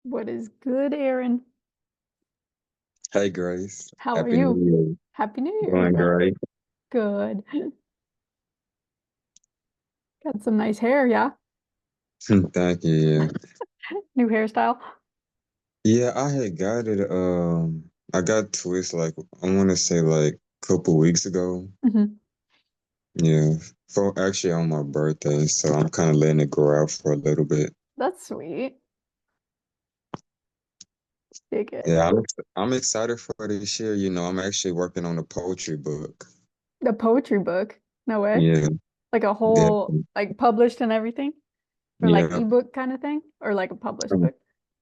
What is good, Aaron? Hey Grace, How are Happy you? New Year. Happy New Year, Doing bro. great. Good. Got some nice hair, yeah? Thank you. Yeah, New hairstyle. yeah. I had got it. I got twist like I want to say like a couple weeks ago. Hmm. Yeah, for actually on my birthday, so I'm kind of letting it grow out for a little bit. That's sweet. Dig it. Yeah, I'm excited for this year. I'm actually working on a poetry book. The poetry book. No way. Yeah, Like a whole, definitely. like published and everything? Or like Yeah, ebook kind of thing? Or like a published I'm book?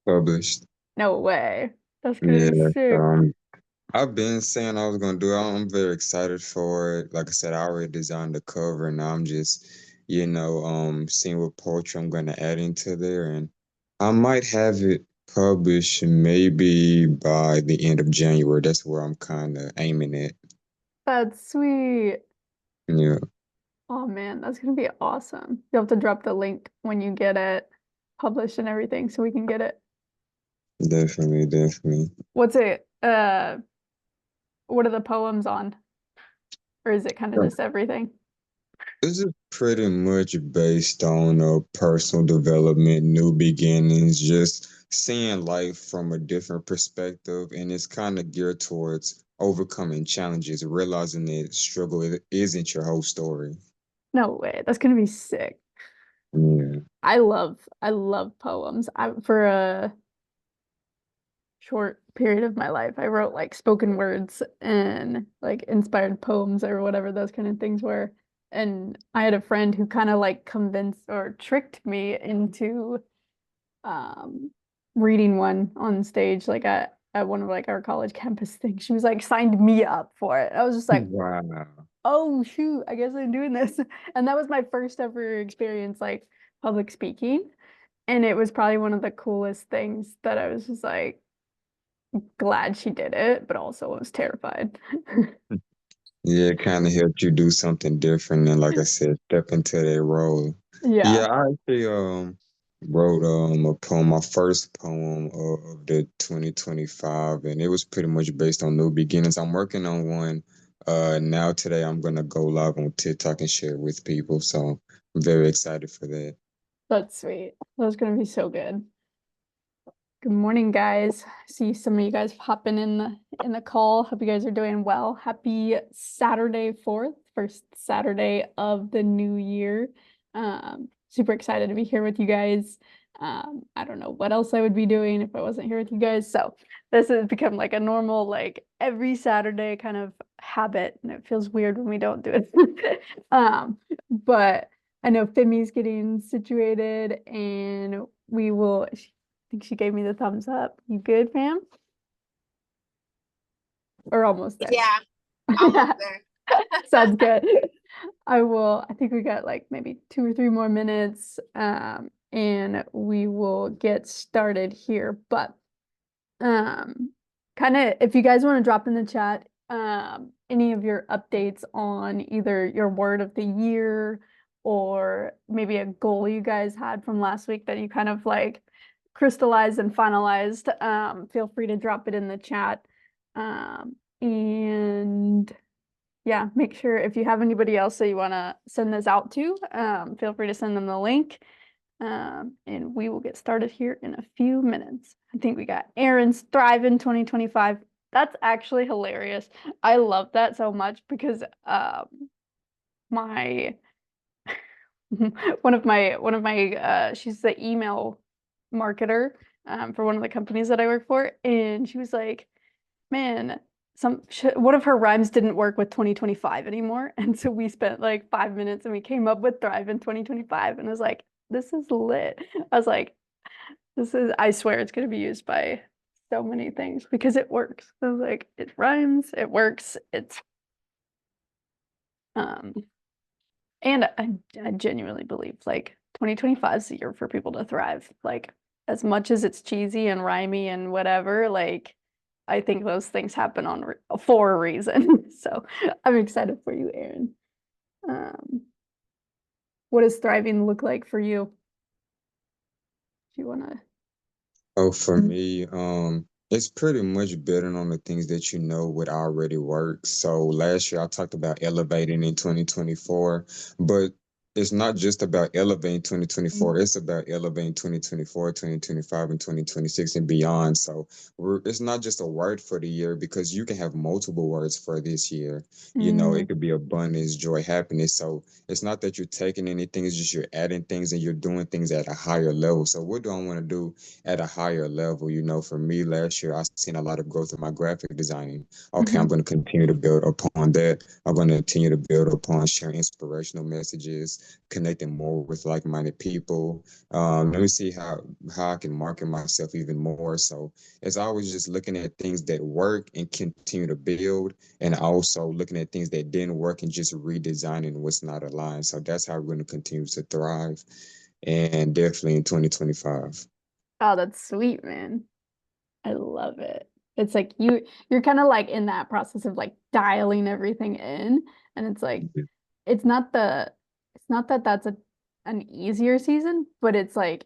published. No way. That's gonna Yeah, be sick. I've been saying I was gonna do it. I'm very excited for it. Like I said, I already designed the cover, and now I'm just, seeing what poetry I'm gonna add into there, and I might have it published maybe by the end of January. That's where I'm kind of aiming at. That's sweet. Yeah, Oh man, that's gonna be awesome. You'll have to drop the link when you get it published and everything so we can get it. definitely, definitely. What's it? What are the poems on? Or is it kind of just everything? This is pretty much based on personal development, new beginnings, just seeing life from a different perspective, and it's kind of geared towards overcoming challenges, realizing that struggle isn't your whole story. No way. That's gonna be sick. Yeah. I love poems. For a short period of my life, I wrote like spoken words and like inspired poems or whatever those kind of things were. And I had a friend who kind of like convinced or tricked me into um reading one on stage, like at one of like our college campus things. She was like signed me up for it. I was just like, Wow. oh shoot, I guess I'm doing this. And that was my first ever experience like public speaking. And it was probably one of the coolest things that I was just like glad she did it, but also was terrified. Yeah, it kind of helped you do something different, and like I said, step into that role. Yeah, Yeah, I actually wrote a poem, my first poem of the 2025, and it was pretty much based on new beginnings. I'm working on one now today. I'm gonna go live on TikTok and share it with people, so I'm very excited for that. that's sweet. That was gonna be so good. Good morning, guys. See some of you guys hopping in the call. Hope you guys are doing well. Happy Saturday 4th, first Saturday of the new year. Super excited to be here with you guys. I don't know what else I would be doing if I wasn't here with you guys. So this has become like a normal, like every Saturday kind of habit, and it feels weird when we don't do it. But I know Phemmy's getting situated, and we will think she gave me the thumbs up. You good, fam? Or almost there? Yeah, almost there. Sounds good. I think we got like maybe 2 or 3 more minutes, and we will get started here. But kind of if you guys want to drop in the chat, any of your updates on either your word of the year or maybe a goal you guys had from last week that you kind of like crystallized and finalized, feel free to drop it in the chat. And yeah, make sure if you have anybody else that you want to send this out to, feel free to send them the link. And we will get started here in a few minutes. I think we got Aaron's Thrive in 2025. That's actually hilarious. I love that so much because my one of my she's the email marketer for one of the companies that I work for, and she was like, man, one of her rhymes didn't work with 2025 anymore. And so we spent like 5 minutes and we came up with Thrive in 2025. And I was like, this is lit. I was like, I swear it's going to be used by so many things because it works. I was like, it rhymes, it works, um, and I genuinely believe like 2025 is the year for people to thrive. Like, as much as it's cheesy and rhymey and whatever, like, I think those things happen for a reason. So I'm excited for you, Aaron. Um, what does thriving look like for you? Do you want to? Oh, for me, it's pretty much building on the things that you know would already work. So last year I talked about elevating in 2024, but it's not just about elevating 2024, it's about elevating 2024, 2025, and 2026 and beyond. So it's not just a word for the year because you can have multiple words for this year. You know, Mm, it could be abundance, joy, happiness. So it's not that you're taking anything, it's just you're adding things and you're doing things at a higher level. So what do I want to do at a higher level? You know, for me last year, I seen a lot of growth in my graphic designing. Okay, I'm mhm, going to continue to build upon that. I'm going to continue to build upon sharing inspirational messages, connecting more with like-minded people. Let me see how I can market myself even more. So it's always just looking at things that work and continue to build, and also looking at things that didn't work and just redesigning what's not aligned. So that's how we're going to continue to thrive, and definitely in 2025. Oh, that's sweet, man. I love it. It's like you're kind of like in that process of like dialing everything in, and it's like it's not the it's not that that's an easier season, but it's like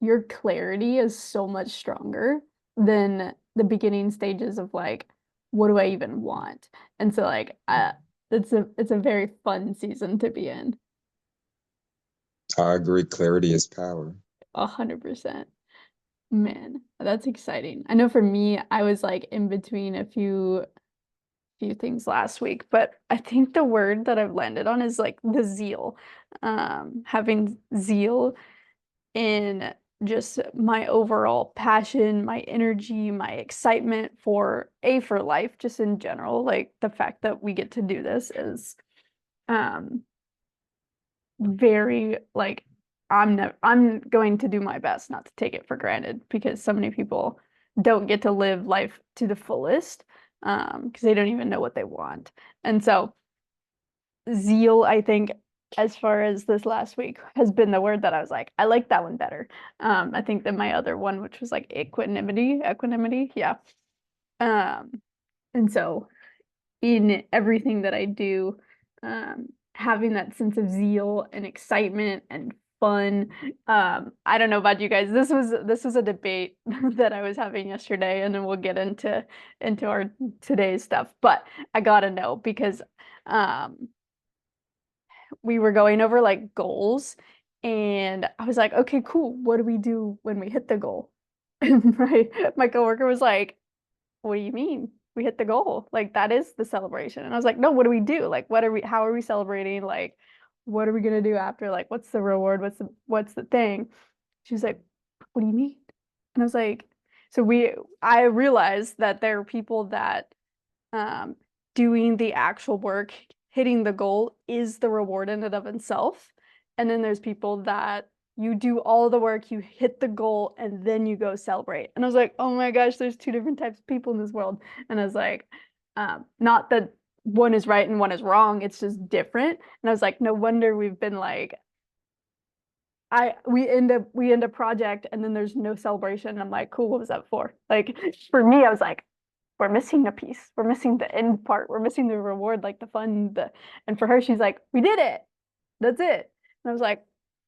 your clarity is so much stronger than the beginning stages of like what do I even want? And so like it's a very fun season to be in. I agree. Clarity is power. 100%. Man, that's exciting. I know for me, I was like in between a few things last week, but I think the word that I've landed on is like the zeal. Having zeal in just my overall passion, my energy, my excitement for life, just in general. Like the fact that we get to do this is um very like I'm going to do my best not to take it for granted because so many people don't get to live life to the fullest because they don't even know what they want. And so zeal, I think, as far as this last week has been the word that I was like, I like that one better. I think than my other one, which was like equanimity, yeah. Um, and so in everything that I do, having that sense of zeal and excitement and fun. I don't know about you guys. This was a debate that I was having yesterday, and then we'll get into our today's stuff. But I gotta know because um we were going over like goals, and I was like, okay, cool. What do we do when we hit the goal? And my coworker was like, what do you mean? We hit the goal. Like that is the celebration. And I was like, no, what do we do? Like how are we celebrating? Like what are we gonna do after? Like what's the reward? What's the thing? She was like, what do you mean? And I was like, so I realized that there are people that um, doing the actual work, hitting the goal is the reward in and of itself. And then there's people that you do all the work, you hit the goal, and then you go celebrate. And I was like, oh my gosh, there's two different types of people in this world. And I was like, not that one is right and one is wrong, it's just different. And I was like, no wonder we've been like, we end a project and then there's no celebration. And I'm like, cool, what was that for? Like for me, I was like, we're missing a piece. We're missing the end part. We're missing the reward, like the fun, and for her, she's like, we did it. That's it. And I was like,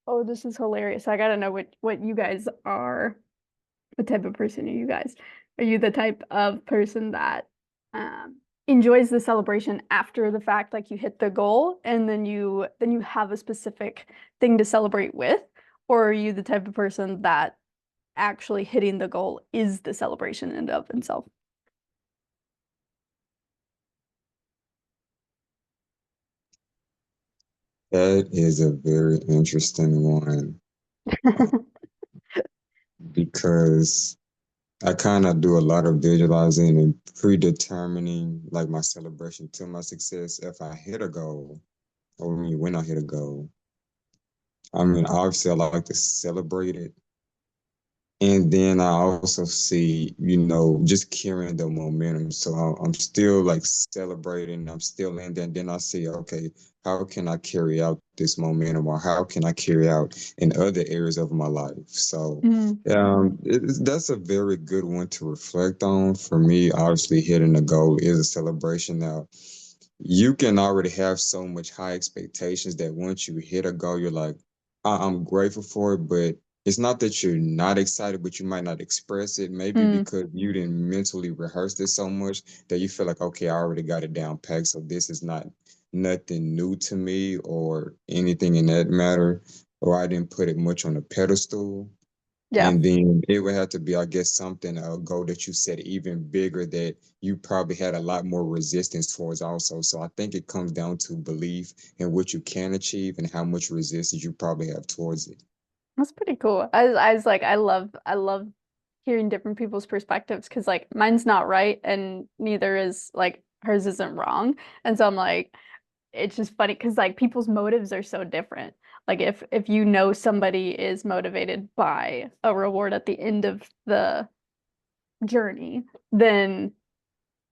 oh, this is hilarious. I gotta know what you guys are. What type of person are you guys? Are you the type of person that um enjoys the celebration after the fact, like you hit the goal and then you have a specific thing to celebrate with? Or are you the type of person that actually hitting the goal is the celebration in and of itself? That is a very interesting one, because I kind of do a lot of visualizing and predetermining like my celebration to my success if I hit a goal, or I mean, when I hit a goal. I mean, obviously, I like to celebrate it. And then I also see, just carrying the momentum. So I'm still like celebrating, I'm still in there. And then I see, okay, how can I carry out this momentum, or how can I carry out in other areas of my life? So Mm, that's a very good one to reflect on. For me, obviously, hitting a goal is a celebration. Now, you can already have so much high expectations that once you hit a goal, you're like, I'm grateful for it, but it's not that you're not excited, but you might not express it. Maybe Mm, because you didn't mentally rehearse it so much that you feel like, okay, I already got it down packed, so this is not nothing new to me or anything in that matter, or I didn't put it much on a pedestal. yeah, And then it would have to be, I guess, something, a goal that you set even bigger that you probably had a lot more resistance towards also. So I think it comes down to belief in what you can achieve and how much resistance you probably have towards it. that's pretty cool. I was like, I love hearing different people's perspectives because like mine's not right and neither is like hers isn't wrong. And so I'm like, it's just funny because like people's motives are so different. Like if you know somebody is motivated by a reward at the end of the journey, then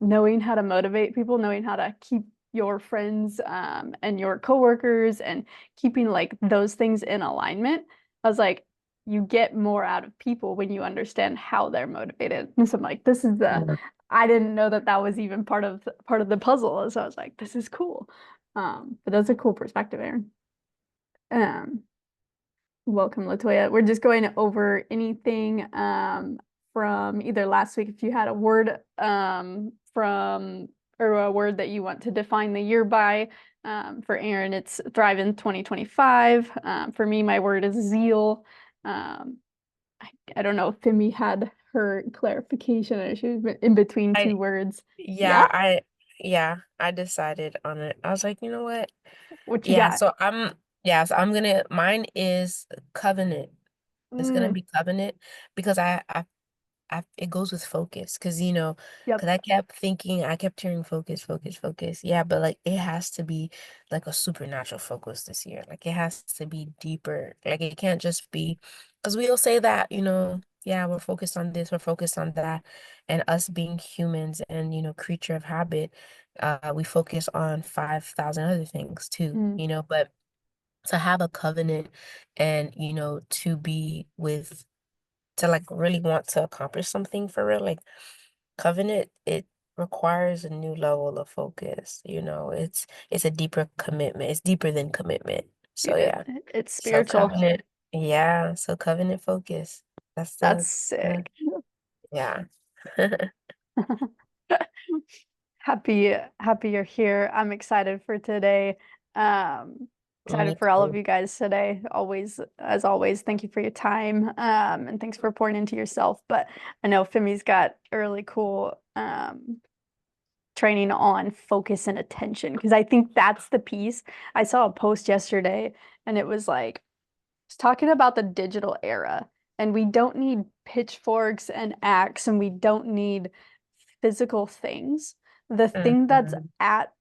knowing how to motivate people, knowing how to keep your friends and your coworkers and keeping like those things in alignment, I was like, you get more out of people when you understand how they're motivated. And so I'm like, this is the Right. I didn't know that that was even part of the puzzle. So I was like, this is cool. But that's a cool perspective, Aaron. Um, Welcome, Latoya. We're just going over anything from either last week, if you had a word from or a word that you want to define the year by. For Aaron, it's Thrive in 2025. For me, my word is zeal. Um, I don't know if Fimi had her clarification or she was in between I two words. Yeah, yeah, I decided on it. I was like, you know what? what you Yeah, got? so I'm gonna mine is covenant. It's gonna Mm, be covenant because it goes with focus because yep. because I kept hearing focus, focus, focus. Yeah, but like it has to be like a supernatural focus this year. Like it has to be deeper. Like it can't just be because we'll say that, yeah, we're focused on this, we're focused on that. And us being humans and, creature of habit, we focus on 5,000 other things too, Mm, but to have a covenant and, to be with to like really want to accomplish something for real, like covenant, it requires a new level of focus. It's a deeper commitment. It's deeper than commitment. So dude, yeah. it's So spiritual. covenant, yeah. So covenant focus. That's That's the sick. yeah. Happy you're here. I'm excited for today. Um, Me Excited for all of too. you guys today. Always, as always, thank you for your time. And thanks for pouring into yourself. But I know Femi's got a really cool training on focus and attention because I think that's the piece. I saw a post yesterday and it was like it's talking about the digital era, and we don't need pitchforks and axe, and we don't need physical things. The thing that's Mhm. at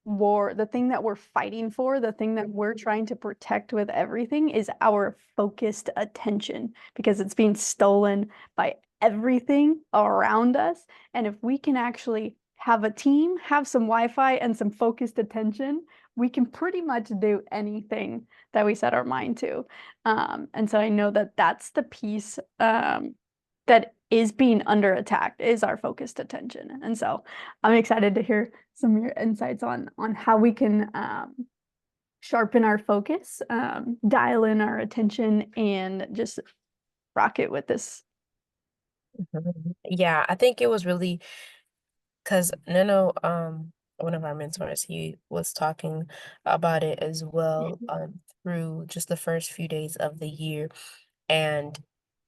war, the thing that we're fighting for, the thing that we're trying to protect with everything is our focused attention because it's being stolen by everything around us. And if we can actually have a team, have some Wi-Fi and some focused attention, we can pretty much do anything that we set our mind to. And so I know that that's the piece that is being under attack is our focused attention. And so I'm excited to hear some of your insights on how we can sharpen our focus, dial in our attention, and just rock it with this. Mhm. Yeah, I think it was really because Nano, one of our mentors, he was talking about it as well, through just the first few days of the year. And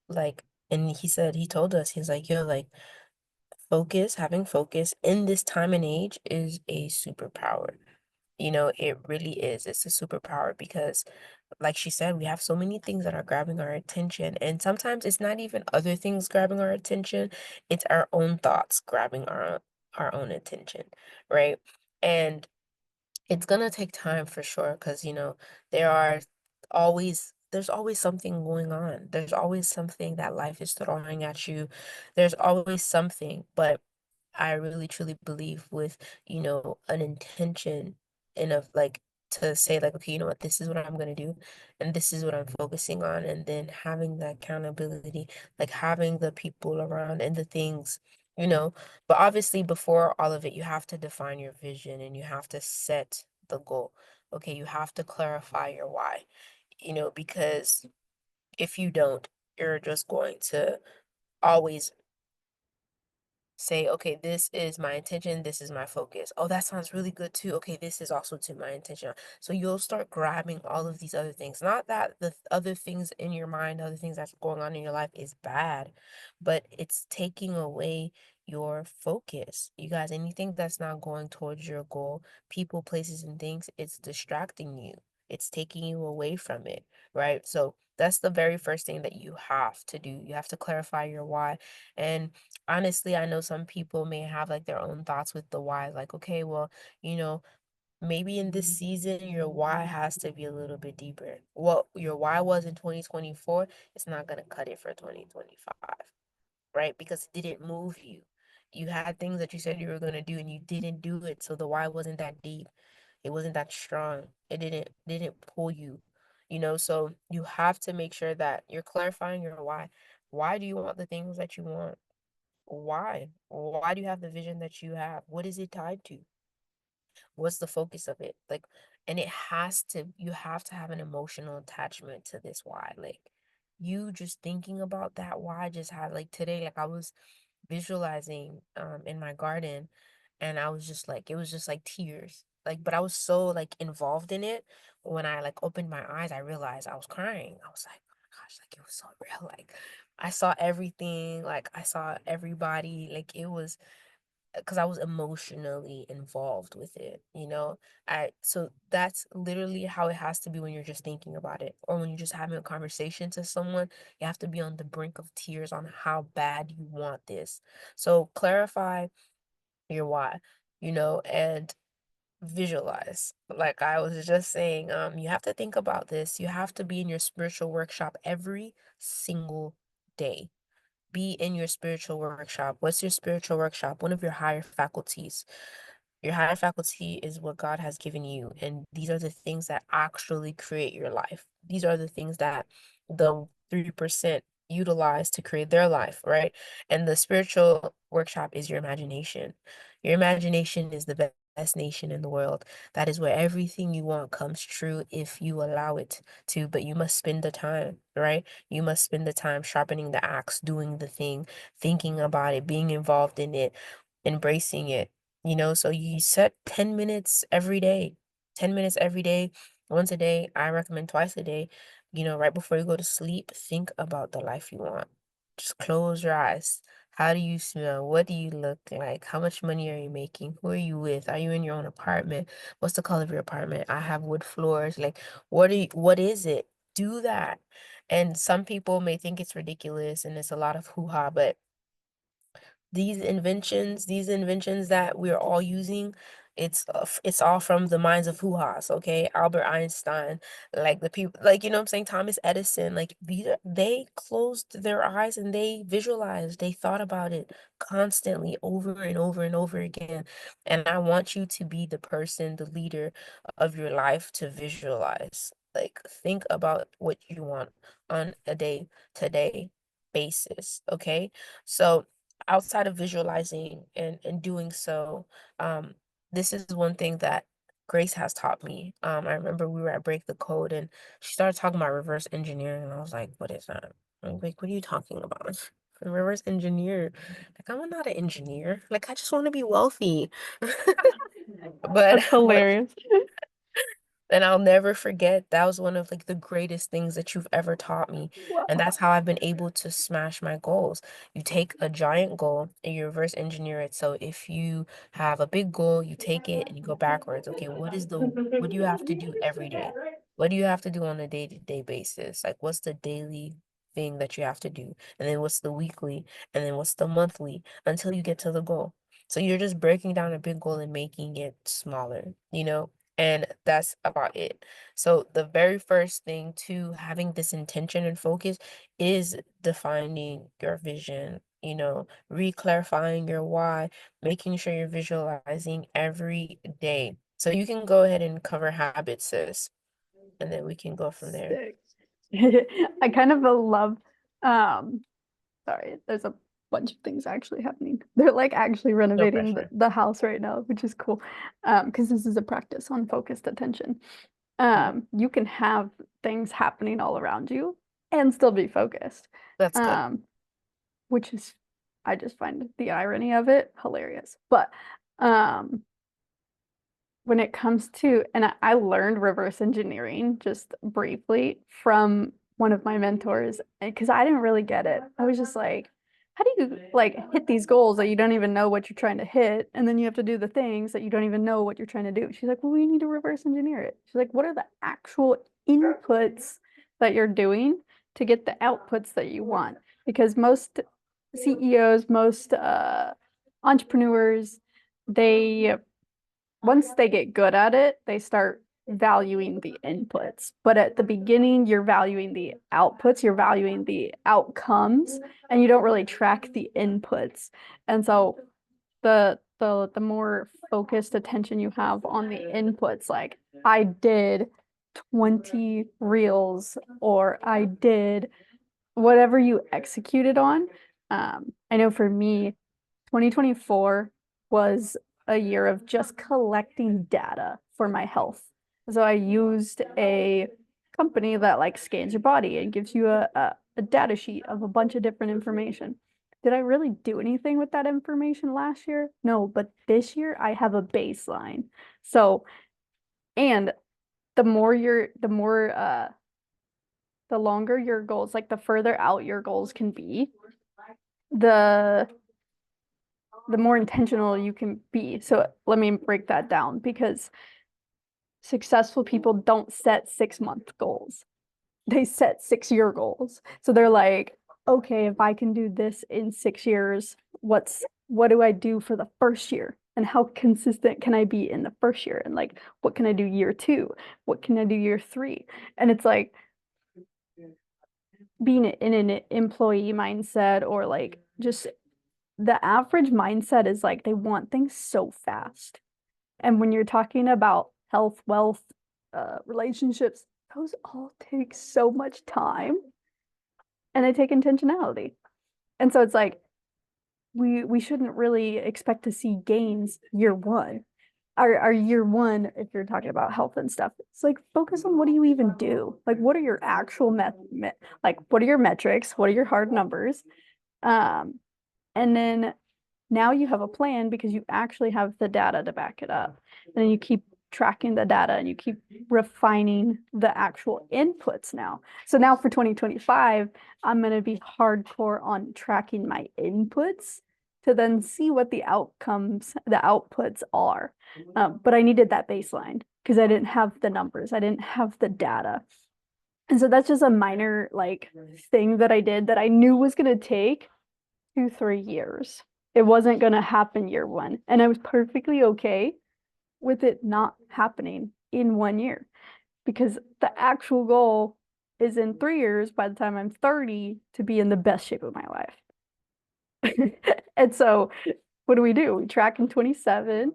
like, and he told us, he's like, yo, like, having focus in this time and age is a superpower. It really is. It's a superpower because, like she said, we have so many things that are grabbing our attention. And sometimes it's not even other things grabbing our attention, it's our own thoughts grabbing our own attention, right? And it's gonna take time for sure, because there's always something going on. There's always something that life is throwing at you. There's always something, but I really truly believe with, an intention and of like to say like, okay, you know what, this is what I'm gonna do and this is what I'm focusing on, and then having the accountability, like having the people around and the things, you know. But obviously before all of it, you have to define your vision and you have to set the goal. Okay, you have to clarify your why, because If you don't, you're just going to always say, okay, this is my intention, this is my focus. Oh, that sounds really good too. Okay, this is also to my intention. So you'll start grabbing all of these other things. Not that the other things in your mind, other things that's going on in your life is bad, but it's taking away your focus. You guys, anything that's not going towards your goal, people, places, and things, it's distracting you. It's taking you away from it, right? So that's the very first thing that you have to do. You have to clarify your why. And honestly, I know some people may have like their own thoughts with the why, like, okay, well, you know, maybe in this season, your why has to be a little bit deeper. What your why was in 2024, it's not going to cut it for 2025, right? Because it didn't move you. You had things that you said you were going to do and you didn't do it. So the why wasn't that deep. It wasn't that strong. It didn't pull you, so you have to make sure that you're clarifying your why. Why do you want the things that you want? Why? Why do you have the vision that you have? What is it tied to? What's the focus of it? Like, and you have to have an emotional attachment to this why. Like, you just thinking about that why just had, like, today, like, I was visualizing in my garden, and I was just like, it was just like tears. Like, but I was so like involved in it. When I like opened my eyes, I realized I was crying. I was like, oh my gosh, like it was so real. Like, I saw everything, like I saw everybody, like it was because I was emotionally involved with it. So that's literally how it has to be when you're just thinking about it, or when you're just having a conversation to someone. You have to be on the brink of tears on how bad you want this. So clarify your why, and visualize. Like I was just saying, you have to think about this. You have to be in your spiritual workshop every single day. Be in your spiritual workshop. What's your spiritual workshop? One of your higher faculties. Your higher faculty is what God has given you. And these are the things that actually create your life. These are the things that the 3% utilize to create their life, right? And the spiritual workshop is your imagination. Your imagination is the best nation in the world. That is where everything you want comes true if you allow it to, but you must spend the time, right? You must spend the time sharpening the axe, doing the thing, thinking about it, being involved in it, embracing it. So you set 10 minutes every day, 10 minutes every day, once a day. I recommend twice a day. Right before you go to sleep, think about the life you want. Just close your eyes. How do you smell? What do you look like? How much money are you making? Who are you with? Are you in your own apartment? What's the color of your apartment? I have wood floors. Like, what is it? Do that. And some people may think it's ridiculous and it's a lot of hoo-ha, but these inventions that we're all using, it's all from the minds of hoo-has, okay? Albert Einstein, like the people, like, what I'm saying, Thomas Edison, like they closed their eyes and they visualized, they thought about it constantly over and over and over again. And I want you to be the person, the leader of your life, to visualize. Like, think about what you want on a day-to-day basis, okay? So outside of visualizing and doing so, um, this is one thing that Grace has taught me. I remember we were at Break the Code and she started talking about reverse engineering, and I was like, what is that? I'm like, what are you talking about? Reverse engineer. Like, I'm not an engineer. Like, I just want to be wealthy. But That's hilarious. and I'll never forget, that was one of like the greatest things that you've ever taught me. And Wow. that's how I've been able to smash my goals. You take a giant goal and you reverse engineer it. So if you have a big goal, you take it and you go backwards. Okay, what do you have to do every day? What do you have to do on a day-to-day basis? Like, what's the daily thing that you have to do? And then what's the weekly? And then what's the monthly, until you get to the goal. So you're just breaking down a big goal and making it smaller. And that's about it. So the very first thing to having this intention and focus is defining your vision, re-clarifying your why, making sure you're visualizing every day. So you can go ahead and cover habits, sis, and then we can go from there. Sick. I kind of love, sorry, there's a bunch of things actually happening. They're like actually No renovating pressure. the house right now, which is cool. Because this is a practice on focused attention. You can have things happening all around you, and still be focused. That's good. Which is, I just find the irony of it hilarious. But when it comes to, and I learned reverse engineering just briefly from one of my mentors because I didn't really get it. I was just like, how do you like hit these goals that you don't even know what you're trying to hit, and then you have to do the things that you don't even know what you're trying to do? She's like, well, we need to reverse engineer it. She's like, what are the actual inputs that you're doing to get the outputs that you want? Because most CEOs, most entrepreneurs, they once they get good at it, they start valuing the inputs. But at the beginning, you're valuing the outputs, you're valuing the outcomes, and you don't really track the inputs. And so the more focused attention you have on the inputs, like I did 20 reels or I did whatever you executed on. I know for me, 2024 was a year of just collecting data for my health. So I used a company that like scans your body and gives you a data sheet of a bunch of different information. Did I really do anything with that information last year? No, but this year I have a baseline. So, and the longer your goals, like the further out your goals can be, the more intentional you can be. So let me break that down because successful people don't set 6-month goals. They set 6-year goals. So they're like, okay, if I can do this in 6 years, what do I do for the first year? And how consistent can I be in the first year? And like, what can I do year 2? What can I do year 3? And it's like being in an employee mindset or like just the average mindset is like they want things so fast. And when you're talking about health, wealth, relationships, those all take so much time and they take intentionality. And so it's like we shouldn't really expect to see gains year one. Our year one, if you're talking about health and stuff, it's like focus on what do you even do? Like what are your actual like what are your metrics? What are your hard numbers? And then now you have a plan because you actually have the data to back it up. And then you keep tracking the data and you keep refining the actual inputs now. So now for 2025, I'm going to be hardcore on tracking my inputs to then see what the outcomes, the outputs are. But I needed that baseline because I didn't have the numbers. I didn't have the data. And so that's just a minor like thing that I did that I knew was going to take 2-3 years. It wasn't going to happen year one. And I was perfectly okay with it not happening in 1 year because the actual goal is in 3 years by the time I'm 30 to be in the best shape of my life. And so what do? We track in 27.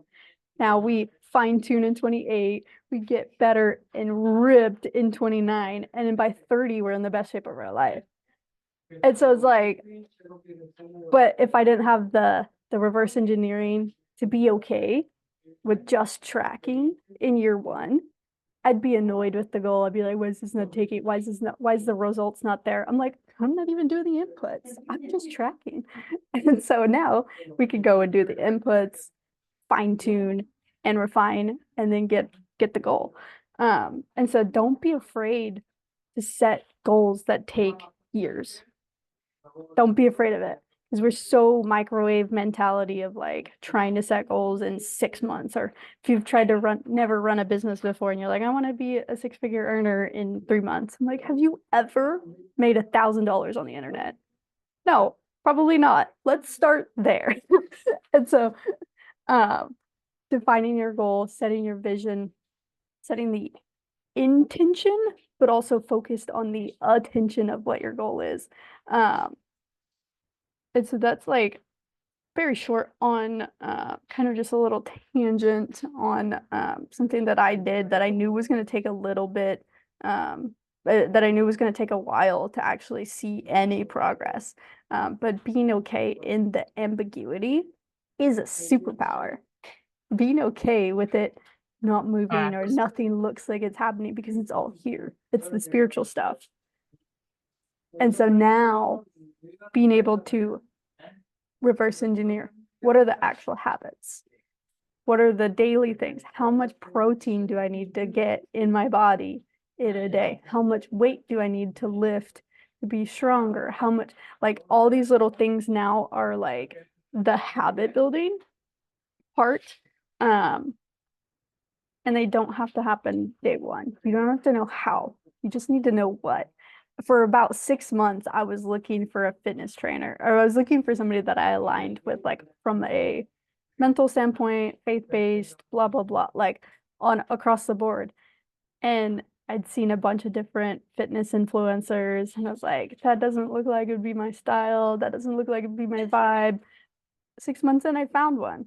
Now we fine tune in 28. We get better and ripped in 29. And then by 30, we're in the best shape of our life. And so it's like, but if I didn't have the reverse engineering to be okay with just tracking in year one, I'd be annoyed with the goal. I'd be like, why is this not taking, why is the results not there? I'm like, I'm not even doing the inputs. I'm just tracking. And so now we could go and do the inputs, fine tune and refine, and then get the goal. And so don't be afraid to set goals that take years. Don't be afraid of it because we're so microwave mentality of like trying to set goals in 6 months, or if you've tried to never run a business before and you're like, I want to be a 6-figure earner in 3 months. I'm like, have you ever made $1,000 on the internet? No, probably not. Let's start there. And so defining your goal, setting your vision, setting the intention, but also focused on the attention of what your goal is. And so that's like very short on kind of just a little tangent on something that I did that I knew was going to take a little bit, that I knew was going to take a while to actually see any progress. But being okay in the ambiguity is a superpower. Being okay with it not moving or Facts. nothing looks like it's happening because it's all here. It's the spiritual stuff. And so now being able to reverse engineer, what are the actual habits? What are the daily things? How much protein do I need to get in my body in a day? How much weight do I need to lift to be stronger? How much, like all these little things now are like the habit building part. And they don't have to happen day one. You don't have to know how. You just need to know what. For about 6 months, I was looking for a fitness trainer, or I was looking for somebody that I aligned with, like from a mental standpoint, faith-based, blah, blah, blah, like on across the board. And I'd seen a bunch of different fitness influencers, and I was like, that doesn't look like it would be my style. That doesn't look like it would be my vibe. 6 months in, I found one.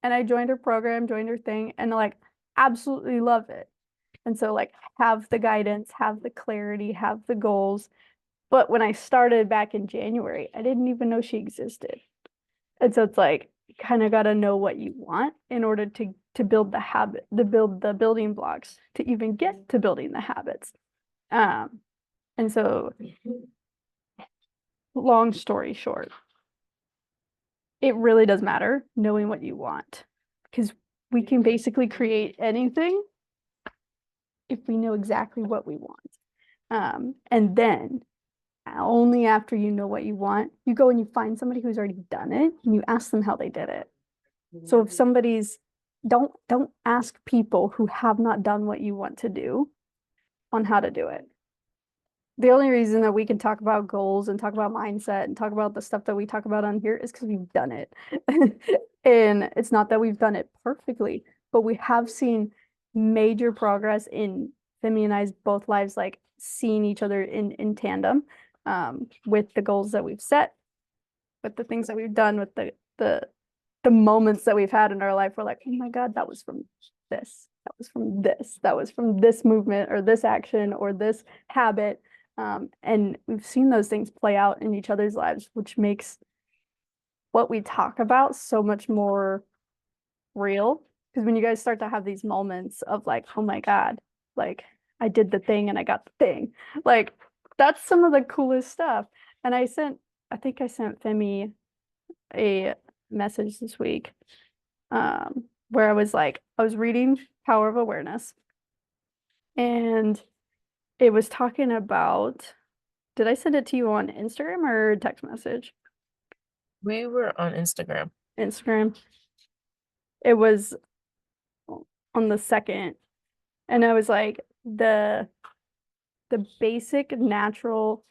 And I joined her program, joined her thing, and like absolutely love it. And so like have the guidance, have the clarity, have the goals. But when I started back in January, I didn't even know she existed. And so it's like you kind of got to know what you want in order to build the habit, to build the building blocks to even get to building the habits. And so long story short, it really does matter knowing what you want, because we can basically create anything if we know exactly what we want. And then only after you know what you want, you go and you find somebody who's already done it and you ask them how they did it. So if somebody's, don't ask people who have not done what you want to do on how to do it. The only reason that we can talk about goals and talk about mindset and talk about the stuff that we talk about on here is because we've done it. And it's not that we've done it perfectly, but we have seen major progress in Phemy and I's both lives, like seeing each other in tandem, with the goals that we've set, with the things that we've done, with the moments that we've had in our life. We're like, oh my God, that was from this, that was from this, that was from this movement or this action or this habit. And we've seen those things play out in each other's lives, which makes what we talk about so much more real. Because when you guys start to have these moments of like, oh my God, like I did the thing and I got the thing, like that's some of the coolest stuff. And I think I sent Phemy a message this week, where I was like, I was reading Power of Awareness, and it was talking about, did I send it to you on Instagram or text message? We were on Instagram. Instagram. It was on the 2nd, and I was like, the basic natural,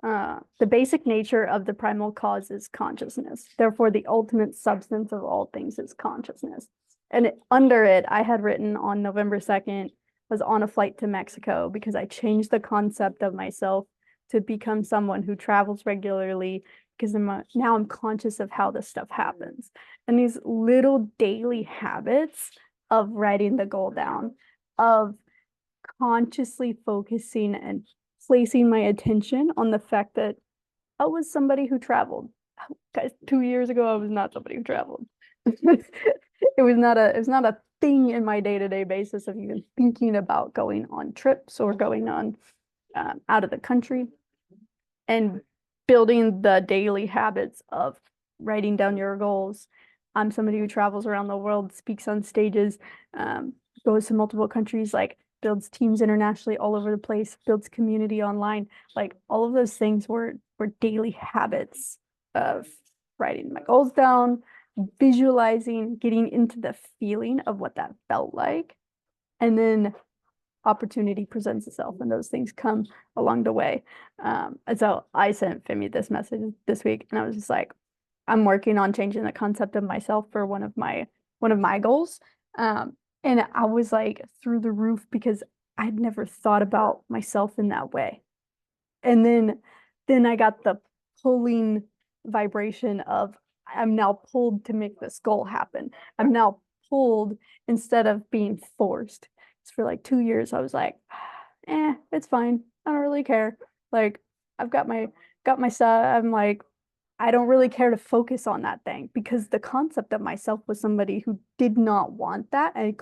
the basic nature of the primal cause is consciousness. Therefore, the ultimate substance of all things is consciousness. And under it, I had written on November 2nd, was on a flight to Mexico because I changed the concept of myself to become someone who travels regularly, because now I'm conscious of how this stuff happens. And these little daily habits of writing the goal down, of consciously focusing and placing my attention on the fact that I was somebody who traveled. Guys, 2 years ago, I was not somebody who traveled. It was not a thing in my day-to-day basis of even thinking about going on trips or going on out of the country, and building the daily habits of writing down your goals. I'm somebody who travels around the world, speaks on stages, goes to multiple countries, like builds teams internationally all over the place, builds community online. Like all of those things were daily habits of writing my goals down, visualizing, getting into the feeling of what that felt like. And then opportunity presents itself and those things come along the way. And so I sent Phemy this message this week, and I was just like, I'm working on changing the concept of myself for one of my goals. And I was like through the roof because I'd never thought about myself in that way. And then I got the pulling vibration of, I'm now pulled to make this goal happen. I'm now pulled instead of being forced. So for like 2 years, I was like, it's fine. I don't really care. Like I've got my stuff. I'm like, I don't really care to focus on that thing, because the concept of myself was somebody who did not want that and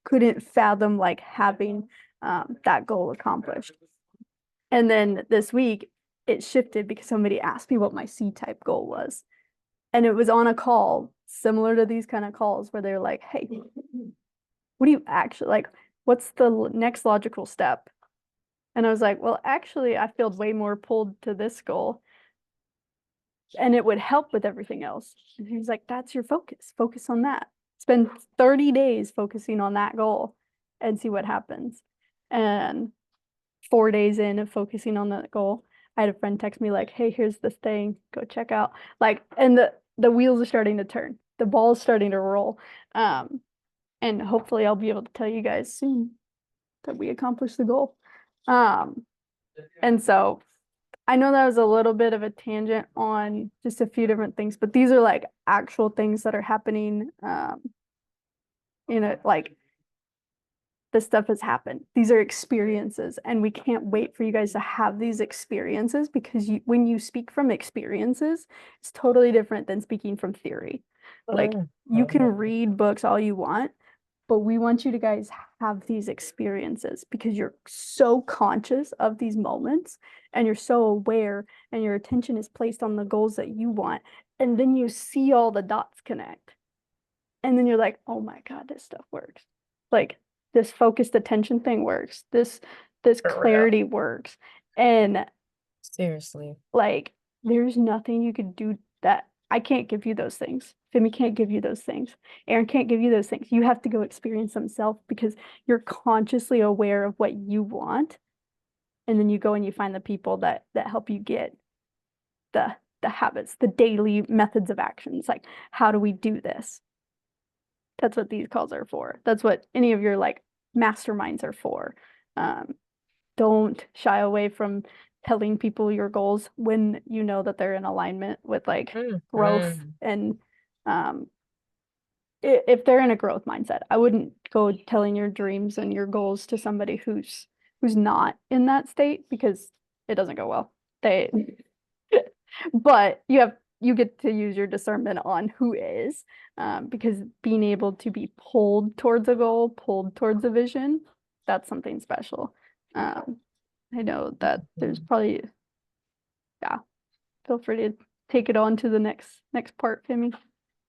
couldn't fathom like having that goal accomplished. And then this week, it shifted because somebody asked me what my C-type goal was. And it was on a call similar to these kind of calls where they're like, hey, what do you actually like? What's the next logical step? And I was like, well, actually, I feel way more pulled to this goal and it would help with everything else. And he was like, that's your focus. Focus on that. Spend 30 days focusing on that goal and see what happens. And 4 days in of focusing on that goal, I had a friend text me like, hey, here's this thing, go check out. Like, and the wheels are starting to turn. The ball's starting to roll. And hopefully I'll be able to tell you guys soon that we accomplished the goal. And so I know that was a little bit of a tangent on just a few different things, but these are like actual things that are happening. Like this stuff has happened. These are experiences, and we can't wait for you guys to have these experiences because when you speak from experiences, it's totally different than speaking from theory. Like you can read books all you want, but we want you to guys have these experiences because you're so conscious of these moments and you're so aware and your attention is placed on the goals that you want. And then you see all the dots connect. And then you're like, oh my God, this stuff works. Like this focused attention thing works. This clarity works. And seriously, like there's nothing you could do that I can't give you those things. Phemy can't give you those things. Aaron can't give you those things. You have to go experience them self because you're consciously aware of what you want. And then you go and you find the people that help you get the habits, the daily methods of actions. Like, how do we do this? That's what these calls are for. That's what any of your like masterminds are for. Don't shy away from telling people your goals when you know that they're in alignment with like growth. And if they're in a growth mindset, I wouldn't go telling your dreams and your goals to somebody who's not in that state because it doesn't go well. But you get to use your discernment on who is, because being able to be pulled towards a goal, pulled towards a vision, that's something special. I know that there's probably, yeah, feel free to take it on to the next part, Phemy.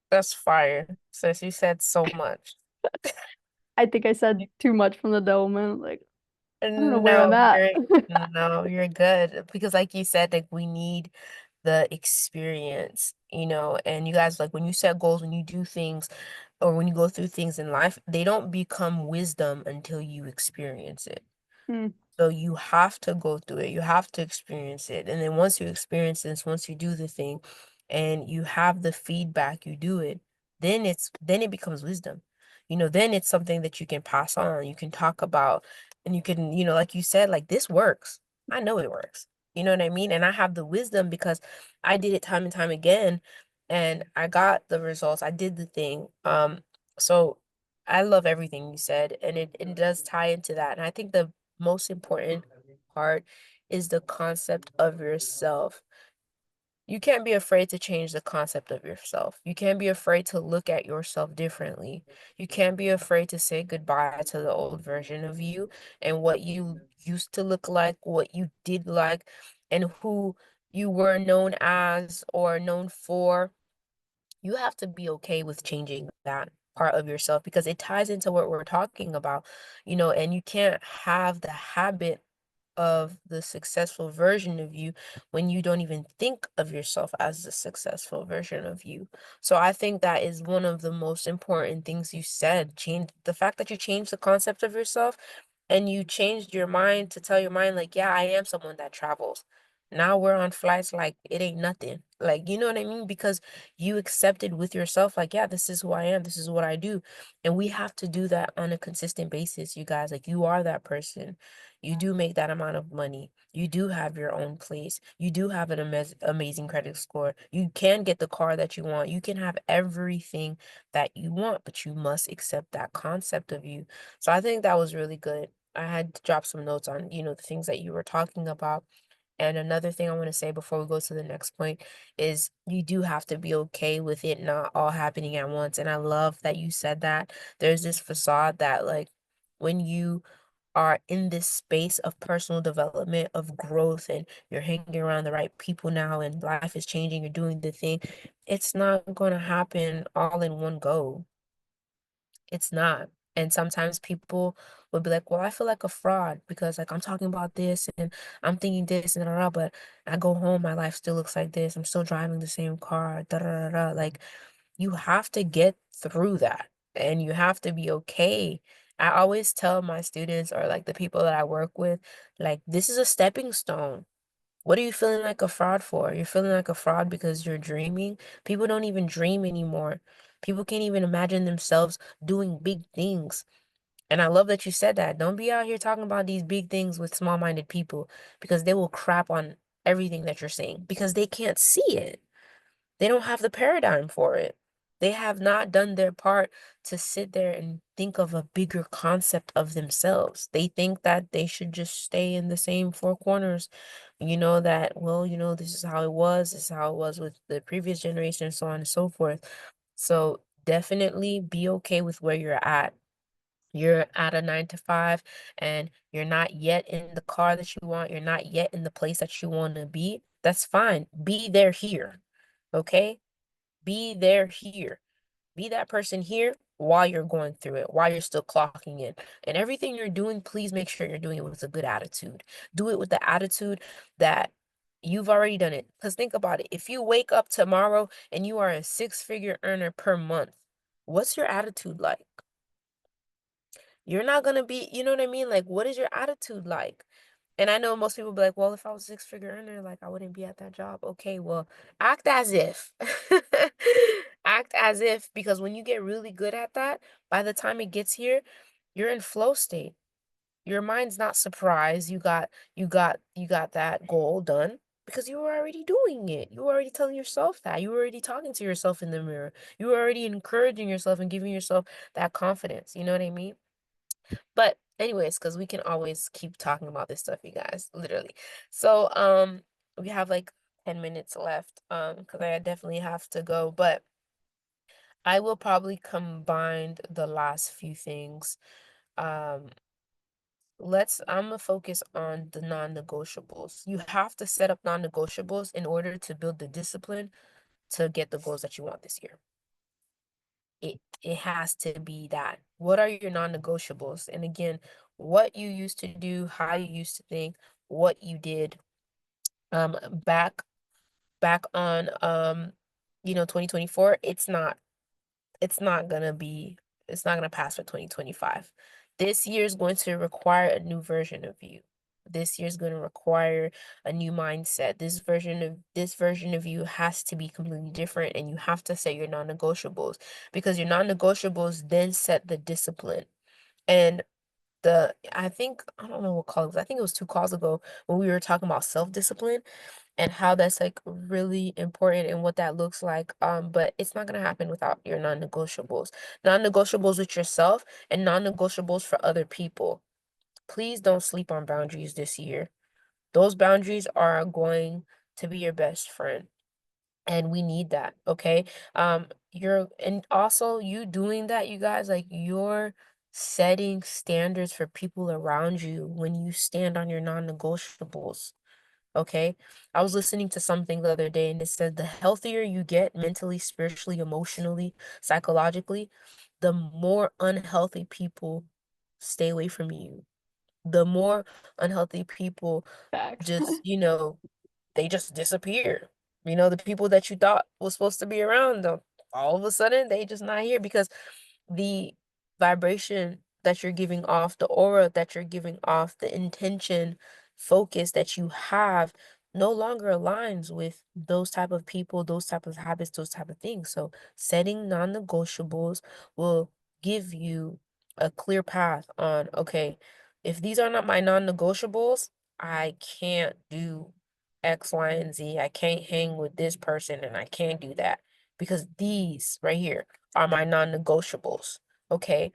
That's fire. Sis, you said so much. I think I said too much from the dome and like, I don't know where I'm No, at. you're good. Because like you said, like we need the experience, and you guys, like when you set goals, when you do things, or when you go through things in life, they don't become wisdom until you experience it. Hmm. So you have to go through it. You have to experience it. And then once you experience this, once you do the thing and you have the feedback, you do it, then it becomes wisdom. Then it's something that you can pass on, you can talk about, and you can, like you said, like this works. I know it works. You know what I mean? And I have the wisdom because I did it time and time again and I got the results. I did the thing. So I love everything you said, and it does tie into that. And I think the most important part is the concept of yourself. You can't be afraid to change the concept of yourself. You can't be afraid to look at yourself differently. You can't be afraid to say goodbye to the old version of you and what you used to look like, what you did like, and who you were known as or known for. You have to be okay with changing that part of yourself because it ties into what we're talking about, and you can't have the habit of the successful version of you when you don't even think of yourself as the successful version of you. So I think that is one of the most important things you said. Change the fact that you changed the concept of yourself and you changed your mind to tell your mind, like, yeah, I am someone that travels. Now we're on flights like it ain't nothing. Like, you know what I mean? Because you accepted with yourself, like, yeah, this is who I am. This is what I do. And we have to do that on a consistent basis, you guys. Like, you are that person. You do make that amount of money. You do have your own place. You do have an amazing credit score. You can get the car that you want. You can have everything that you want, but you must accept that concept of you. So I think that was really good. I had to drop some notes on, the things that you were talking about. And another thing I want to say before we go to the next point is you do have to be okay with it not all happening at once. And I love that you said that. There's this facade that like when you are in this space of personal development, of growth, and you're hanging around the right people now, and life is changing, you're doing the thing, it's not going to happen all in one go. It's not. And sometimes people would be like, well, I feel like a fraud because like I'm talking about this and I'm thinking this and da, da, da, but I go home, my life still looks like this. I'm still driving the same car, da da da da. Like you have to get through that and you have to be okay. I always tell my students or like the people that I work with, like this is a stepping stone. What are you feeling like a fraud for? You're feeling like a fraud because you're dreaming. People don't even dream anymore. People can't even imagine themselves doing big things. And I love that you said that. Don't be out here talking about these big things with small-minded people because they will crap on everything that you're saying because they can't see it. They don't have the paradigm for it. They have not done their part to sit there and think of a bigger concept of themselves. They think that they should just stay in the same four corners. You know that, well, this is how it was, this is how it was with the previous generation, so on and so forth. So definitely be okay with where you're at. You're at a 9 to 5 and you're not yet in the car that you want. You're not yet in the place that you want to be. That's fine. Be there here. Okay? Be there here. Be that person here while you're going through it, while you're still clocking in. And everything you're doing, please make sure you're doing it with a good attitude. Do it with the attitude that you've already done it. Because think about it. If you wake up tomorrow and you are a six-figure earner per month, what's your attitude like? You're not going to be, you know what I mean? Like, what is your attitude like? And I know most people be like, well, if I was a six-figure earner, like I wouldn't be at that job. Okay, well, act as if. Act as if, because when you get really good at that, by the time it gets here, you're in flow state. Your mind's not surprised you got that goal done because you were already doing it. You were already telling yourself that. You were already talking to yourself in the mirror. You were already encouraging yourself and giving yourself that confidence. You know what I mean? But anyways, because we can always keep talking about this stuff, you guys, literally. So we have like 10 minutes left because I definitely have to go, but I will probably combine the last few things. Um I'm gonna focus on the non-negotiables. You have to set up non-negotiables in order to build the discipline to get the goals that you want this year. It has to be that. What are your non-negotiables? And again, what you used to do, how you used to think, what you did um back back on 2024, it's not gonna be it's not gonna pass for 2025. This year is going to require a new version of you. This year is going to require a new mindset. This version of you has to be completely different, and you have to set your non-negotiables because your non-negotiables then set the discipline. And I don't know what call it was. I think it was 2 calls ago when we were talking about self-discipline and how that's like really important and what that looks like. But it's not gonna happen without your non-negotiables. Non-negotiables with yourself and non-negotiables for other people. Please don't sleep on boundaries this year. Those boundaries are going to be your best friend. And we need that, okay? And also you doing that, you guys, like you're setting standards for people around you when you stand on your non-negotiables. Okay. I was listening to something the other day and it said the healthier you get mentally, spiritually, emotionally, psychologically, the more unhealthy people stay away from you. The more unhealthy people Facts. just, they just disappear. The people that you thought was supposed to be around them, all of a sudden they just not here because the vibration that you're giving off, the aura that you're giving off, the intention, focus that you have no longer aligns with those type of people, those type of habits, those type of things. So setting non-negotiables will give you a clear path on, okay, if these are not my non-negotiables, I can't do X, Y, and Z. I can't hang with this person and I can't do that because these right here are my non-negotiables. Okay.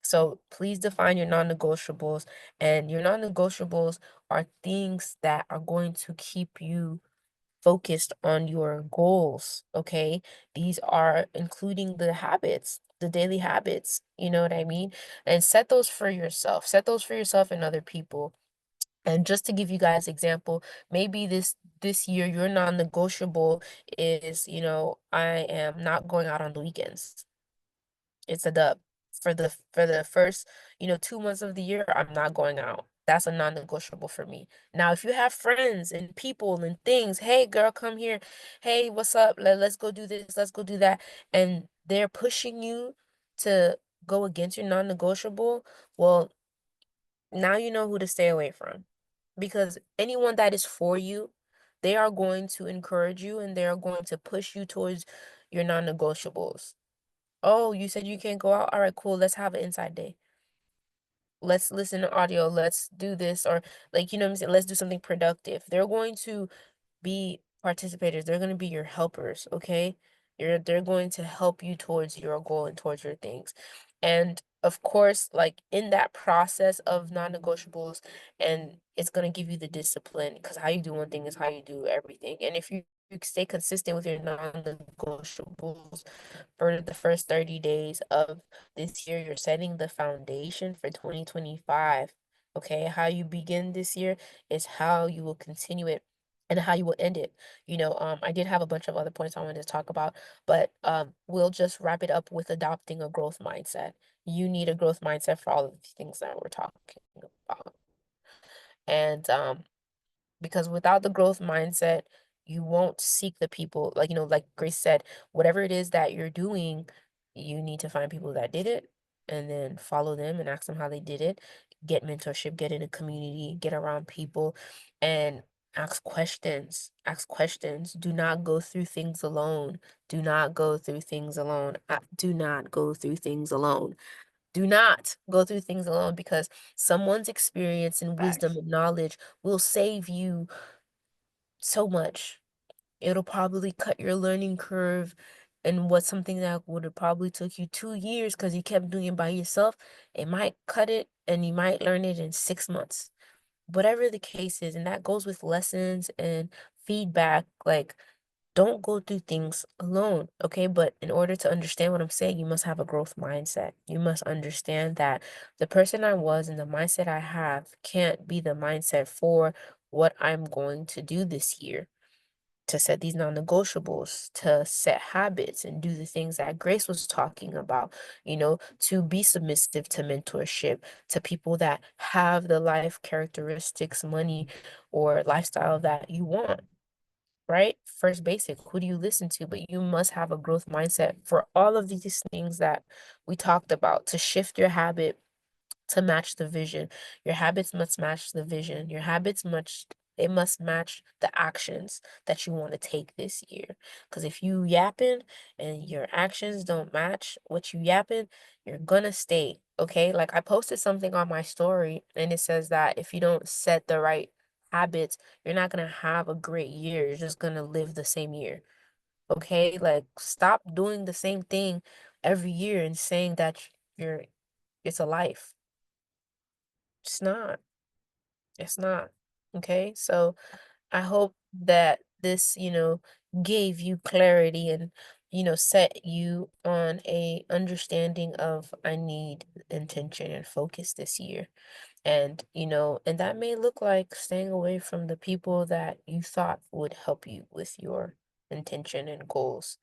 So please define your non-negotiables, and your non-negotiables are things that are going to keep you focused on your goals, okay? These are including the habits, the daily habits, you know what I mean? And set those for yourself. Set those for yourself and other people. And just to give you guys example, maybe this year your non-negotiable is, I am not going out on the weekends. It's a dub. For the first, 2 months of the year, I'm not going out. That's a non-negotiable for me. Now, if you have friends and people and things, hey girl, come here. Hey, what's up? Let's go do this, let's go do that. And they're pushing you to go against your non-negotiable, well, now you know who to stay away from. Because anyone that is for you, they are going to encourage you and they are going to push you towards your non-negotiables. Oh, you said you can't go out? All right, cool. Let's have an inside day. Let's listen to audio. Let's do this. Or, like, you know what I'm saying? Let's do something productive. They're going to be participators. They're going to be your helpers, okay? They're going to help you towards your goal and towards your things. And of course, like in that process of non-negotiables, and it's going to give you the discipline, because how you do one thing is how you do everything. And if you stay consistent with your non-negotiables for the first 30 days of this year, you're setting the foundation for 2025. Okay, how you begin this year is how you will continue it and how you will end it. I did have a bunch of other points I wanted to talk about, but we'll just wrap it up with adopting a growth mindset. You need a growth mindset for all of the things that we're talking about. And because without the growth mindset, you won't seek the people, like Grace said, whatever it is that you're doing, you need to find people that did it and then follow them and ask them how they did it. Get mentorship, get in a community, get around people, and ask questions. Ask questions. Do not go through things alone. Do not go through things alone. Do not go through things alone. Do not go through things alone, because someone's experience and wisdom Facts. and knowledge will save you so much. It'll probably cut your learning curve, and what's something that would have probably took you 2 years because you kept doing it by yourself, it might cut it and you might learn it in 6 months. Whatever the case is, and that goes with lessons and feedback. Like, don't go through things alone, okay? But in order to understand what I'm saying, you must have a growth mindset. You must understand that the person I was and the mindset I have can't be the mindset for what I'm going to do this year, to set these non-negotiables, to set habits and do the things that Grace was talking about, to be submissive to mentorship, to people that have the life characteristics, money, or lifestyle that you want, right? First basic, who do you listen to? But you must have a growth mindset for all of these things that we talked about, to shift your habit to match the vision. Your habits must match the vision. Your habits must match the actions that you want to take this year. Because if you yapping and your actions don't match what you yapping, you're gonna stay. Okay. Like, I posted something on my story and it says that if you don't set the right habits, you're not gonna have a great year. You're just gonna live the same year. Okay. Like, stop doing the same thing every year and saying that you're it's a life. It's not. It's not. Okay. So I hope that this, gave you clarity and, set you on a understanding of, I need intention and focus this year. And that may look like staying away from the people that you thought would help you with your intention and goals.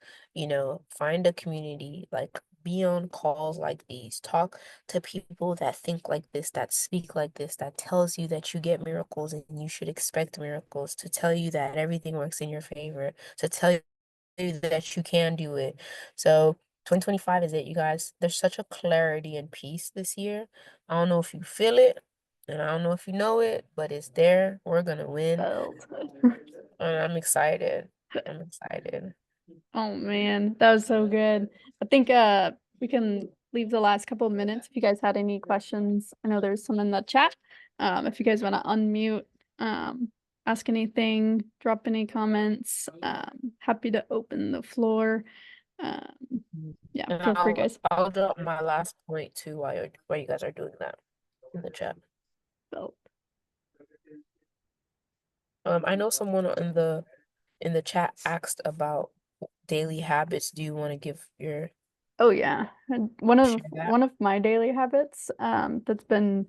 Find a community, like, be on calls like these, talk to people that think like this, that speak like this, that tells you that you get miracles and you should expect miracles, to tell you that everything works in your favor, to tell you that you can do it. So 2025 is it, you guys. There's such a clarity and peace this year. I don't know if you feel it, and I don't know if you know it, but it's there. We're gonna win. Felt. And I'm excited. I'm excited. Oh man, that was so good. I think we can leave the last couple of minutes if you guys had any questions. I know there's some in the chat. If you guys want to unmute, ask anything, drop any comments. Happy to open the floor. Yeah, And feel free, I'll guys. I'll drop my last point too while you guys are doing that in the chat. Felt. I know someone in the in the chat asked about daily habits. Do you want to give your Oh yeah. And one of share that? one of my daily habits, that's been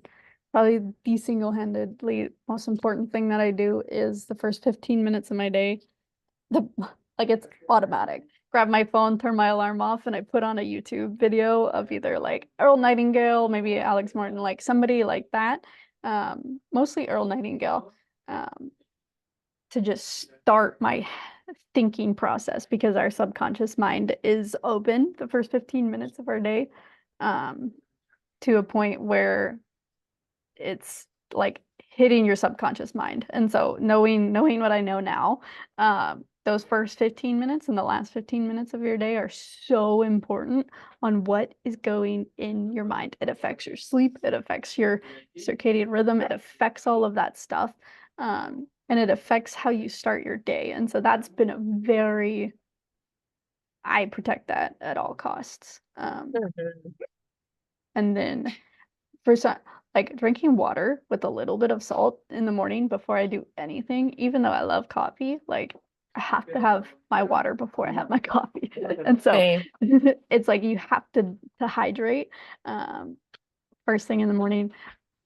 probably the single-handedly most important thing that I do is the first 15 minutes of my day. The like it's automatic. Grab my phone, turn my alarm off, and I put on a YouTube video of either like Earl Nightingale, maybe Alex Morton, like somebody like that. Mostly Earl Nightingale. Um, to just start my thinking process because our subconscious mind is open the first 15 minutes of our day, um, to a point where it's like hitting your subconscious mind. And so knowing what I know now, those first 15 minutes and the last 15 minutes of your day are so important on what is going in your mind. It affects your sleep, it affects your circadian rhythm, it affects all of that stuff. And it affects how you start your day. And so that's been a very, I protect that at all costs. Mhm. And then for some, like drinking water with a little bit of salt in the morning before I do anything, even though I love coffee, like I have to have my water before I have my coffee. And so Same. it's like you have to hydrate, um, first thing in the morning.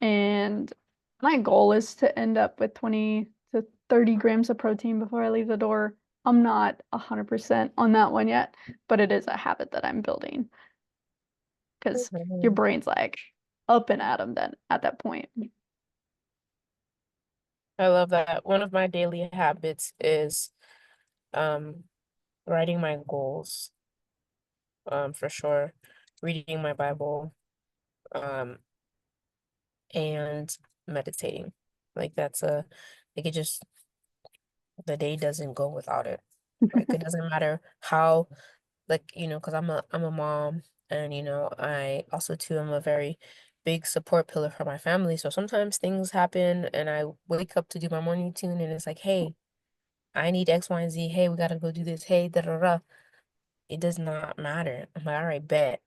And my goal is to end up with 20 to 30 grams of protein before I leave the door. I'm not 100% on that one yet, but it is a habit that I'm building because your Mhm. brain's like up and at 'em then at that point. I love that. One of my daily habits is um writing my goals, for sure, reading my Bible, um, and meditating. Like that's a like it just the day doesn't go without it. Like it doesn't matter how like, because I'm a mom and I also too am a very big support pillar for my family. So sometimes things happen and I wake up to do my morning routine and it's like, hey, I need X, Y, and Z. Hey, we gotta go do this. Hey, da da da. It does not matter. I'm like, all right, bet.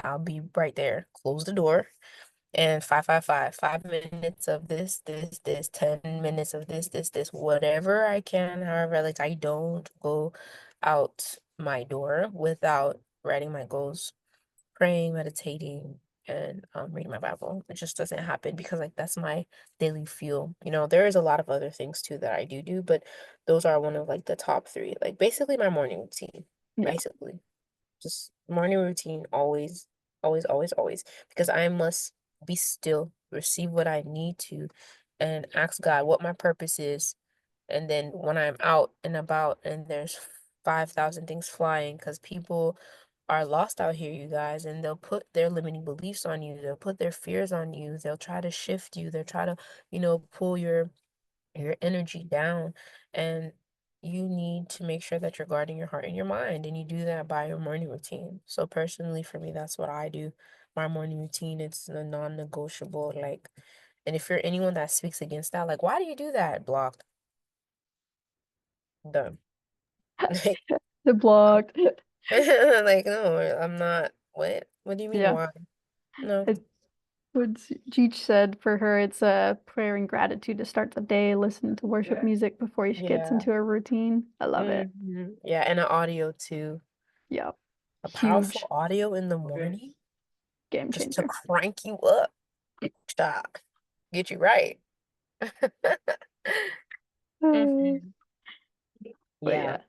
I'll be right there. Close the door. And 5 minutes of this, 10 minutes of this, whatever I can. However, like I don't go out my door without writing my goals, praying, meditating, and reading my Bible. It just doesn't happen because like that's my daily fuel. There is a lot of other things too that I do, but those are one of like the top three. Like basically my morning routine. Yeah. Basically. Just morning routine, always, always, always, always. Because I must be still, receive what I need to, and ask God what my purpose is. And then when I'm out and about and there's 5,000 things flying, because people are lost out here, you guys, and they'll put their limiting beliefs on you. They'll put their fears on you. They'll try to shift you. They'll try to, pull your energy down, and you need to make sure that you're guarding your heart and your mind, and you do that by your morning routine. So personally for me, that's what I do. My morning routine, it's a non-negotiable, like, and if you're anyone that speaks against that, like, why do you do that? Blocked. Done. Like, The blocked. like, no, I'm not. What do you mean Yeah. why? No. It what Jeech said for her, it's a prayer and gratitude to start the day, listening to worship music before she gets Yeah. into her routine. I love it. Yeah, and an audio too. Yeah. A powerful Huge audio in the morning game just to changer. crank you up. Stop. Get you right. Uh, Mhm. but Yeah, yeah,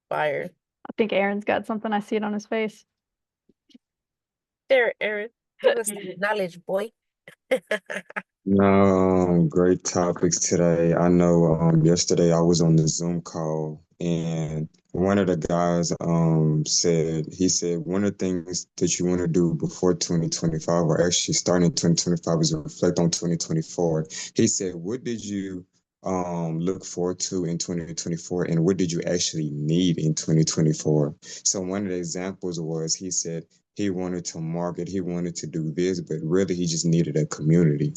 fire. I think Aaron's got something. I see it on his face. There, Aaron. Give us the knowledge, boy. No, great topics today. I know yesterday I was on the Zoom call and one of the guys said he said one of the things that you want to do before 2025 or actually starting 2025 is reflect on 2024. He said, what did you look forward to in 2024 and what did you actually need in 2024? So one of the examples was he said he wanted to market, he wanted to do this, but really he just needed a community.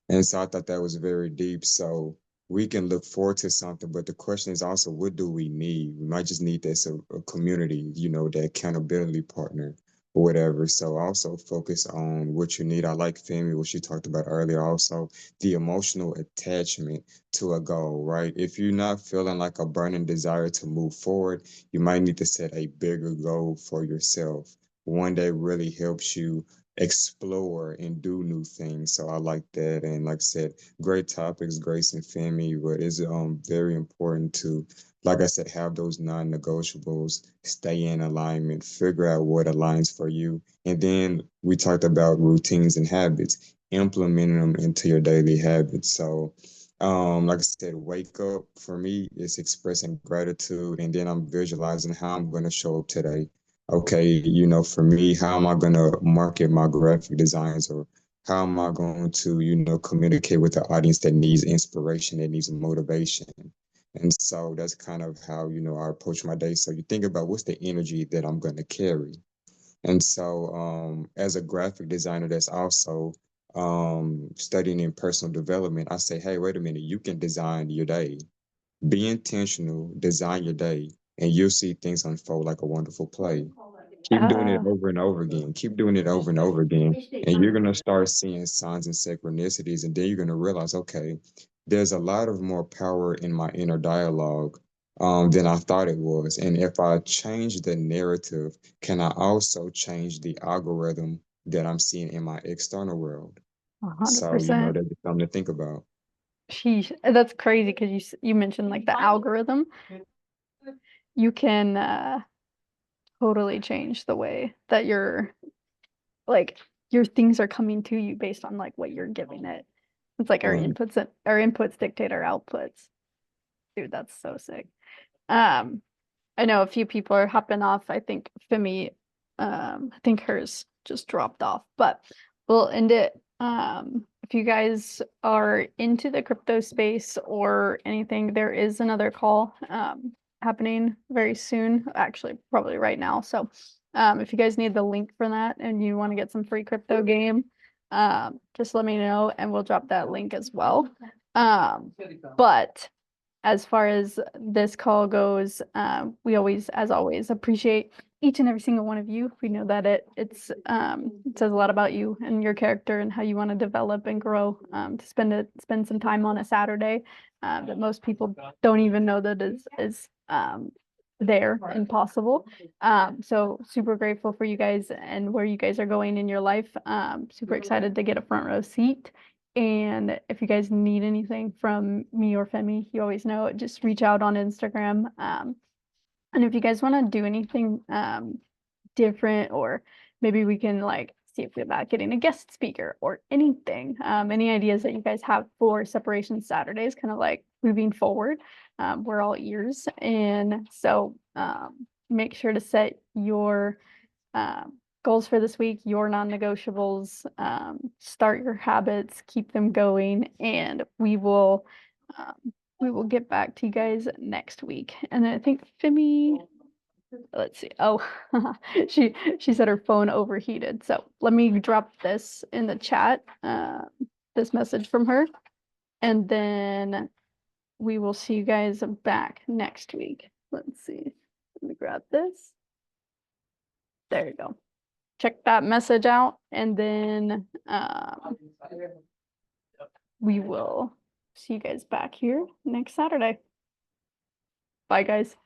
And so I thought that was very deep. So we can look forward to something, but the question is also, what do we need? We might just need this a community, that accountability partner. or whatever. So also focus on what you need. I like Femi, what she talked about earlier, also the emotional attachment to a goal, right? If you're not feeling like a burning desire to move forward, you might need to set a bigger goal for yourself. One that really helps you explore and do new things. So I like that. And like I said, great topics, Grace and Femi, but it's very important to, like I said, have those non-negotiables, stay in alignment, figure out what aligns for you. And then we talked about routines and habits, implementing them into your daily habits. So like I said, wake up for me is expressing gratitude, and then I'm visualizing how I'm going to show up today. Okay, for me, how am I going to market my graphic designs, or how am I going to, communicate with the audience that needs inspiration, that needs motivation? And so that's kind of how, I approach my day. So you think about what's the energy that I'm going to carry. And so as a graphic designer that's also studying in personal development, I say, hey, wait a minute, you can design your day. Be intentional, design your day, and you'll see things unfold like a wonderful play. Keep doing it over and over again. Keep doing it over and over again. And you're going to start seeing signs and synchronicities. And then you're going to realize, okay, there's a lot of more power in my inner dialogue than I thought it was. And if I change the narrative, can I also change the algorithm that I'm seeing in my external world? So, 100%. that's something to think about. Sheesh, that's crazy because you mentioned like the algorithm. You can totally change the way that like your things are coming to you based on like what you're giving it. It's like our Right. inputs dictate our outputs. Dude, that's so sick. Um, I know a few people are hopping off. I think Femi, I think hers just dropped off, but we'll end it. If you guys are into the crypto space or anything, there is another call happening very soon, actually, probably right now. So if you guys need the link for that and you want to get some free crypto game, just let me know and we'll drop that link as well. But as far as this call goes, we always, as always, appreciate each and every single one of you. We know that it says a lot about you and your character and how you want to develop and grow to spend some time on a Saturday that most people don't even know that is there and possible. So super grateful for you guys and where you guys are going in your life. Super excited to get a front row seat. And if you guys need anything from me or Femi, you always know, just reach out on Instagram. And if you guys want to do anything different, or maybe we can like see if we're about getting a guest speaker or anything, any ideas that you guys have for Separation Saturdays, kind of like moving forward, we're all ears. And so make sure to set your goals for this week, your non-negotiables, start your habits, keep them going, and we will get back to you guys next week. And then I think Femi, let's see. Oh, she said her phone overheated. So let me drop this in the chat, this message from her, and then we will see you guys back next week. Let's see. Let me grab this. There you go. Check that message out, and then we will see you guys back here next Saturday. Bye, guys.